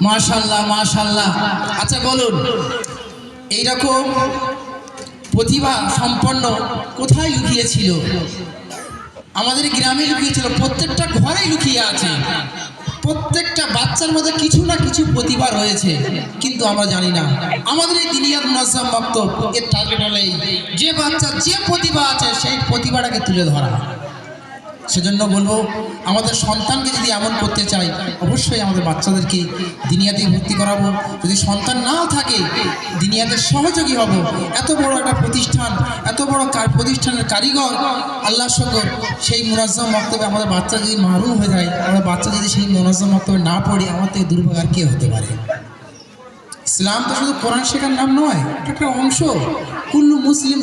মাশাআল্লাহ মাশাআল্লাহ। আচ্ছা বলুন, এইরকম প্রতিভা সম্পন্ন কোথায় লুকিয়েছিল? আমাদের গ্রামে লুকিয়েছিল, প্রত্যেকটা ঘরেই লুকিয়ে আছে। প্রত্যেকটা বাচ্চার মধ্যে কিছু না কিছু প্রতিভা রয়েছে, কিন্তু আমরা জানি না। আমাদের এই দিনিয়াত মুনাজ্জাম মাকতাব এর টার্গেট হলো যে বাচ্চার যে প্রতিভা আছে সেই প্রতিভাটাকে তুলে ধরা। সেজন্য বলবো, আমাদের সন্তানকে যদি এমন করতে চাই, অবশ্যই আমাদের বাচ্চাদেরকে দিনিয়াতে ভর্তি করাবো। যদি সন্তান নাও থাকে, দিনিয়াতে সহযোগী হব। এত বড় একটা প্রতিষ্ঠান, এত বড় প্রতিষ্ঠানের কারিগর, আল্লাহ শুকর, সেই মুনাজ্জাম মাকতাবে আমাদের বাচ্চা যদি মারুম হয়ে যায়, আমাদের বাচ্চা যদি সেই মুনাজ্জাম মাকতাবে না পড়ে, আমার থেকে দুর্ভাগ্য আর কে হতে পারে? ইসলাম তো শুধু কোরআন শেখার নাম নয়, এটা একটা অংশ। কুল্লু মুসলিম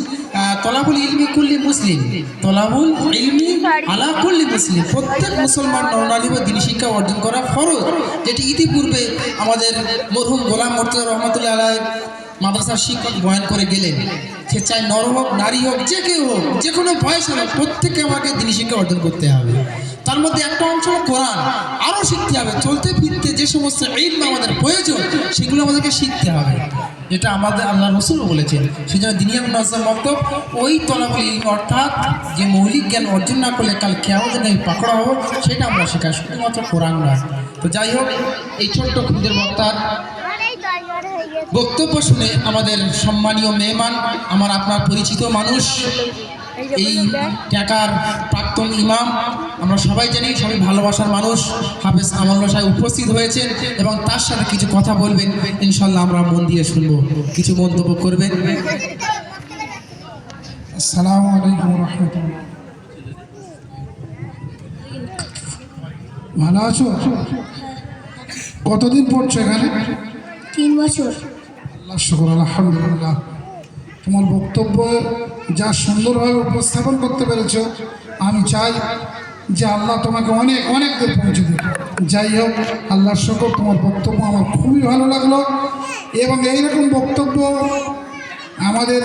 তলাবুল ইলমি কুল্লি মুসলিম, তলাবুল ইলমি আলা কুল্লি মুসলিম। প্রত্যেক মুসলমান নরনারীর দিনী শিক্ষা অর্জন করা ফরজ, যেটি ইতিপূর্বে আমাদের মরহুম গোলাম মুর্তজা রহমতুল্লাহ আলাইহি মাদ্রাসার শিক্ষক বয়ান করে গেলেন। সে চাই নর হোক, নারী হোক, যে কেউ হোক, যে কোনো বয়সে হোক, প্রত্যেককে আমাকে দিনী শিক্ষা অর্জন করতে হবে। তার মধ্যে একটা অংশ কোরআন আরও শিখতে হবে। চলতে ফিরতে যে সমস্ত ইলম আমাদের প্রয়োজন, সেগুলো আমাদেরকে শিখতে হবে, যেটা আমাদের আল্লাহ রসুল বলেছেন। সেজন্য দিনিয়াত মুনাজ্জাম মাকতাব ওই তলাবুল ইলম, অর্থাৎ যে মৌলিক জ্ঞান অর্জন না করলে কাল কিয়ামতের দিনে পাকড়া হবো, সেটা আমরা শেখাই, শুধুমাত্র কোরআন নয়। তো যাই হোক, এই ছোট্ট ক্ষুদ্র বক্তার বক্তব্য শুনে আমাদের সম্মানীয় মেহমান, আমার আপনার পরিচিত মানুষ, এই টাকার প্রাক্তন ইমাম, আমরা সবাই জানি, সবাই ভালোবাসার মানুষ, হাফেজ আমল সাহেব উপস্থিত হয়েছেন এবং তার সাথে কিছু কথা বলবেন। ইনশাল্লাহ আমরা মন দিয়ে শুনবো, কিছু মন্তব্য করবেন। আসসালামু আলাইকুম রহমতুল্লাহ। ভালো আছো? কতদিন পড়ছো এখানে? 3 বছর। আল্লাহ শুকর, আলহামদুলিল্লাহ। তোমার বক্তব্য যা সুন্দরভাবে উপস্থাপন করতে পেরেছো, আমি চাই যে আল্লাহ তোমাকে অনেক অনেক দূর পৌঁছে দেবে। যাই হোক, আল্লাহর শুকর, তোমার বক্তব্য আমার খুবই ভালো লাগলো এবং এইরকম বক্তব্য আমাদের